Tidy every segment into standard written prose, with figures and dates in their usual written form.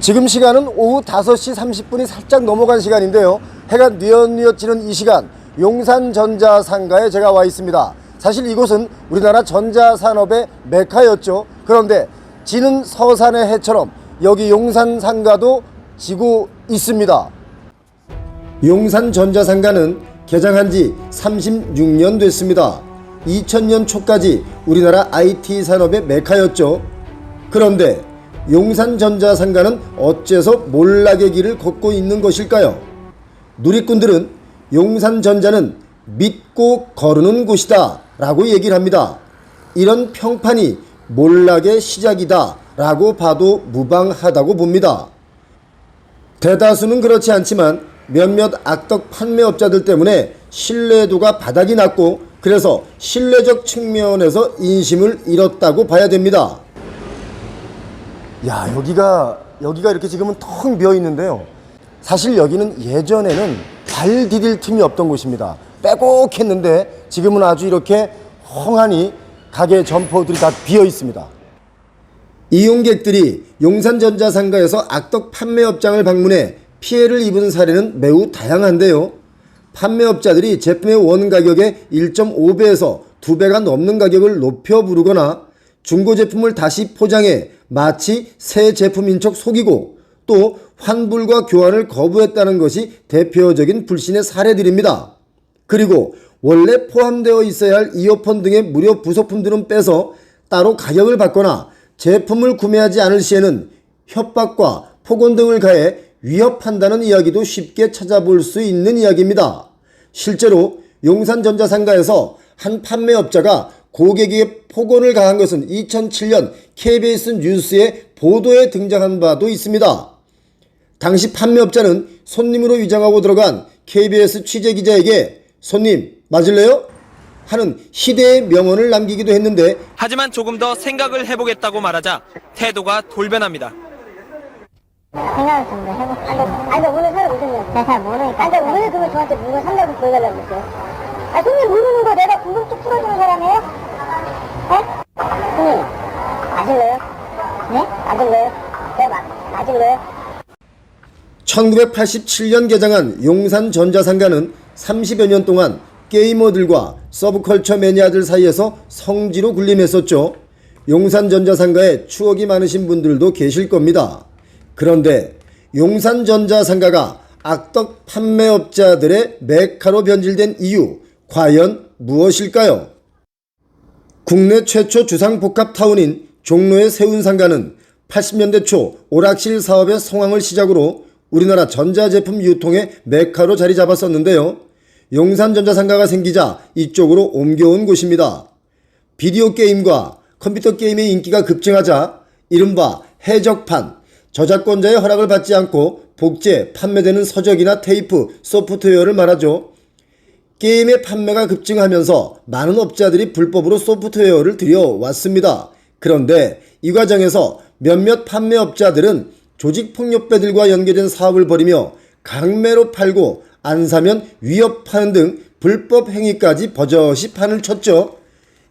지금 시간은 오후 5시 30분이 살짝 넘어간 시간인데요. 해가 뉘엿뉘엿 지는 이 시간, 용산전자상가에 제가 와 있습니다. 사실 이곳은 우리나라 전자산업의 메카였죠. 그런데 지는 서산의 해처럼 여기 용산상가도 지고 있습니다. 용산전자상가는 개장한 지 36년 됐습니다. 2000년 초까지 우리나라 IT 산업의 메카였죠. 그런데 용산전자상가는 어째서 몰락의 길을 걷고 있는 것일까요? 누리꾼들은 용산전자는 믿고 거르는 곳이다 라고 얘기를 합니다. 이런 평판이 몰락의 시작이다 라고 봐도 무방하다고 봅니다. 대다수는 그렇지 않지만 몇몇 악덕 판매업자들 때문에 신뢰도가 바닥이 났고, 그래서 신뢰적 측면에서 인심을 잃었다고 봐야 됩니다. 야, 여기가 이렇게 지금은 텅 비어 있는데요. 사실 여기는 예전에는 발 디딜 틈이 없던 곳입니다. 빼곡했는데 지금은 아주 이렇게 헝하니 가게 점포들이 다 비어 있습니다. 이용객들이 용산전자상가에서 악덕 판매업장을 방문해 피해를 입은 사례는 매우 다양한데요. 판매업자들이 제품의 원가격의 1.5배에서 2배가 넘는 가격을 높여 부르거나 중고 제품을 다시 포장해 마치 새 제품인 척 속이고, 또 환불과 교환을 거부했다는 것이 대표적인 불신의 사례들입니다. 그리고 원래 포함되어 있어야 할 이어폰 등의 무료 부속품들은 빼서 따로 가격을 받거나 제품을 구매하지 않을 시에는 협박과 폭언 등을 가해 위협한다는 이야기도 쉽게 찾아볼 수 있는 이야기입니다. 실제로 용산전자상가에서 한 판매업자가 고객에게 폭언을 가한 것은 2007년 KBS 뉴스의 보도에 등장한 바도 있습니다. 당시 판매업자는 손님으로 위장하고 들어간 KBS 취재기자에게 "손님 맞을래요?" 하는 희대의 명언을 남기기도 했는데, 하지만 조금 더 생각을 해보겠다고 말하자 태도가 돌변합니다. 생각을 좀 더 해볼게요. 아니, 오늘 사러 오셨냐고. 내가 잘 모르니까. 아니, 왜 그걸 저한테 물건 산다고 보여달라고 그랬어요? 아, 손님 모르는 거 내가 궁금증 풀어주는 사람이에요? 네? 손님, 맞을래요? 네? 맞을래요? 내가 맞을래요? 1987년 개장한 용산전자상가는 30여 년 동안 게이머들과 서브컬처 매니아들 사이에서 성지로 군림했었죠. 용산전자상가에 추억이 많으신 분들도 계실 겁니다. 그런데 용산전자상가가 악덕 판매업자들의 메카로 변질된 이유, 과연 무엇일까요? 국내 최초 주상복합타운인 종로의 세운상가는 80년대 초 오락실 사업의 성황을 시작으로 우리나라 전자제품 유통의 메카로 자리 잡았었는데요. 용산전자상가가 생기자 이쪽으로 옮겨온 곳입니다. 비디오 게임과 컴퓨터 게임의 인기가 급증하자 이른바 해적판, 저작권자의 허락을 받지 않고 복제, 판매되는 서적이나 테이프, 소프트웨어를 말하죠. 게임의 판매가 급증하면서 많은 업자들이 불법으로 소프트웨어를 들여왔습니다. 그런데 이 과정에서 몇몇 판매업자들은 조직폭력배들과 연계된 사업을 벌이며 강매로 팔고 안 사면 위협하는 등 불법 행위까지 버젓이 판을 쳤죠.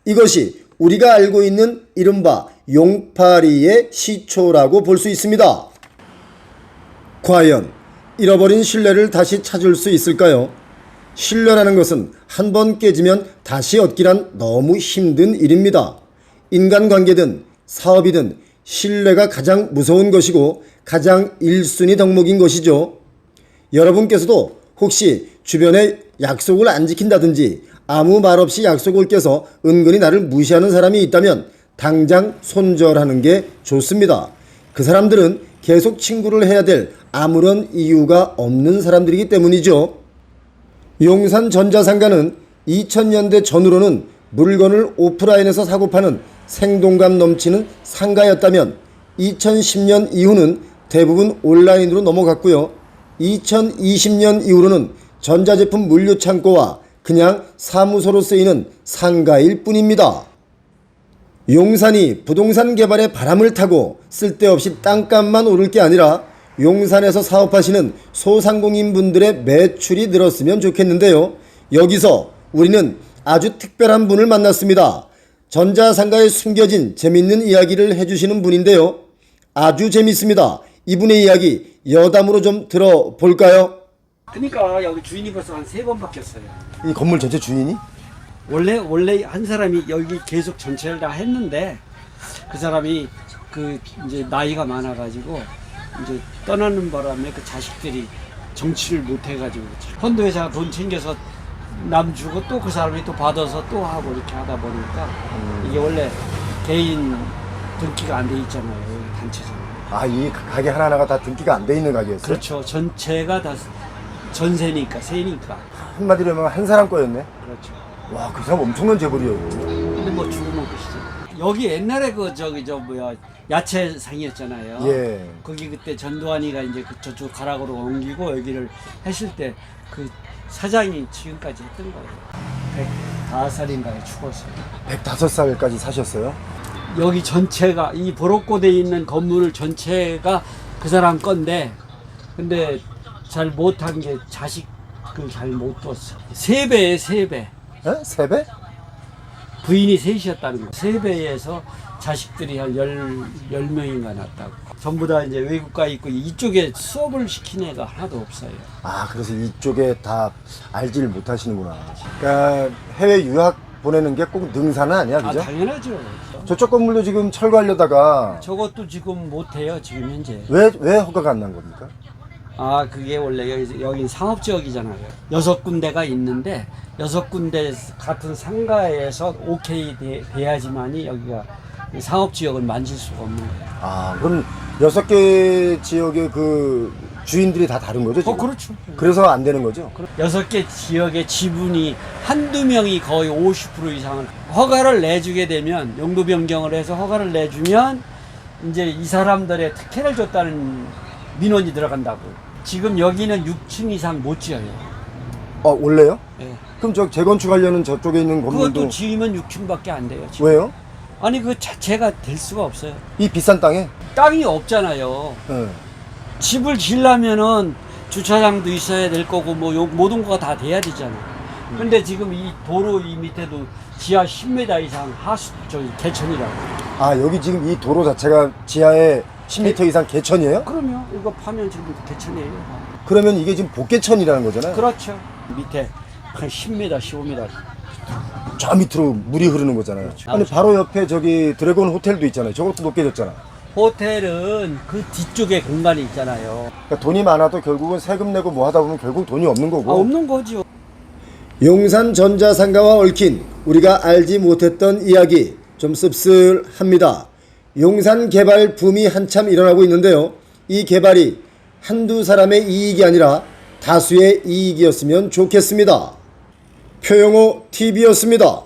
이것이 우리가 알고 있는 이른바 용팔이의 시초라고 볼 수 있습니다. 과연 잃어버린 신뢰를 다시 찾을 수 있을까요? 신뢰라는 것은 한 번 깨지면 다시 얻기란 너무 힘든 일입니다. 인간관계든 사업이든 신뢰가 가장 무서운 것이고 가장 1순위 덕목인 것이죠. 여러분께서도 혹시 주변에 약속을 안 지킨다든지 아무 말 없이 약속을 깨서 은근히 나를 무시하는 사람이 있다면 당장 손절하는 게 좋습니다. 그 사람들은 계속 친구를 해야 될 아무런 이유가 없는 사람들이기 때문이죠. 용산전자상가는 2000년대 전후로는 물건을 오프라인에서 사고 파는 생동감 넘치는 상가였다면 2010년 이후는 대부분 온라인으로 넘어갔고요. 2020년 이후로는 전자제품 물류창고와 그냥 사무소로 쓰이는 상가일 뿐입니다. 용산이 부동산 개발에 바람을 타고 쓸데없이 땅값만 오를 게 아니라 용산에서 사업하시는 소상공인분들의 매출이 늘었으면 좋겠는데요. 여기서 우리는 아주 특별한 분을 만났습니다. 전자상가에 숨겨진 재밌는 이야기를 해주시는 분인데요. 아주 재밌습니다. 이분의 이야기 여담으로 좀 들어볼까요? 그러니까 여기 주인이 벌써 한 3번 바뀌었어요. 이 건물 전체 주인이? 원래 한 사람이 여기 계속 전체를 다 했는데 그 사람이 그 이제 나이가 많아가지고 이제 떠나는 바람에 그 자식들이 정치를 못 해가지고 펀드회사가 돈 챙겨서 남 주고 또 그 사람이 또 받아서 또 하고 이렇게 하다 보니까 이게 원래 개인 등기가 안 돼 있잖아요. 여기 단체장. 아, 이 가게 하나하나가 다 등기가 안 돼 있는 가게였어요? 그렇죠. 전체가 다 전세니까 세니까. 한마디로 하면 한 사람 거였네? 그렇죠. 와, 그 사람 엄청난 재벌이에요. 근데 뭐 죽으면 끝이죠. 여기 옛날에 그 야채상이었잖아요. 예. 거기 그때 전두환이가 이제 저쪽 가락으로 옮기고 여기를 했을 때 그 사장이 지금까지 했던 거예요. 105살인가에 죽었어요. 105살까지 사셨어요? 여기 전체가 이 보로코대에 있는 건물 전체가 그 사람 건데 근데 잘 못한 게 자식을 잘 못 뒀어. 3배에 3배. 에? 3배? 부인이 셋이었다는 거. 3배에서 자식들이 한 10명인가 낳았다고. 전부 다 이제 외국가에 있고 이쪽에 수업을 시킨 애가 하나도 없어요. 아, 그래서 이쪽에 다 알지를 못하시는구나. 그러니까 해외 유학 보내는 게 꼭 능사는 아니야, 아, 그죠? 당연하죠. 저쪽 건물도 지금 철거하려다가 저것도 지금 못해요, 지금 현재. 왜 허가가 안 난 겁니까? 아, 그게 원래 여기 상업지역이잖아요. 6군데가 있는데 6군데 같은 상가에서 오케이 돼야지만이 여기가 상업지역을 만질 수가 없는 거예요. 아, 그럼 6개 지역의 그 주인들이 다 다른 거죠, 지금? 그렇죠. 그래서 안 되는 거죠? 6개 지역의 지분이 한두 명이 거의 50% 이상을 허가를 내주게 되면 용도 변경을 해서 허가를 내주면 이제 이 사람들의 특혜를 줬다는 민원이 들어간다고. 지금 여기는 6층 이상 못 지어요. 원래요? 예. 그럼 저 재건축하려는 저쪽에 있는 건물도 그것도 지으면 6층밖에 안 돼요. 지금. 왜요? 아니 그 자체가 될 수가 없어요. 이 비싼 땅에? 땅이 없잖아요. 네. 집을 지으려면은 주차장도 있어야 될 거고 뭐 모든 거가 다 돼야 되잖아. 근데 지금 이 도로 이 밑에도 지하 10m 이상 하수 저기 개천이라고. 아, 여기 지금 이 도로 자체가 지하에 10m 이상 개천이에요? 그럼요. 이거 파면 지금 개천이에요. 그러면 이게 지금 복개천이라는 거잖아요? 그렇죠. 밑에 한 10m, 15m. 저 밑으로 물이 흐르는 거잖아요. 그렇죠. 아니, 바로 옆에 저기 드래곤 호텔도 있잖아요. 저것도 높게 졌잖아. 호텔은 그 뒤쪽에 공간이 있잖아요. 그러니까 돈이 많아도 결국은 세금 내고 뭐 하다 보면 결국 돈이 없는 거고. 아, 없는 거죠. 용산 전자상가와 얽힌 우리가 알지 못했던 이야기 좀 씁쓸합니다. 용산 개발 붐이 한참 일어나고 있는데요. 이 개발이 한두 사람의 이익이 아니라 다수의 이익이었으면 좋겠습니다. 표영호 TV였습니다.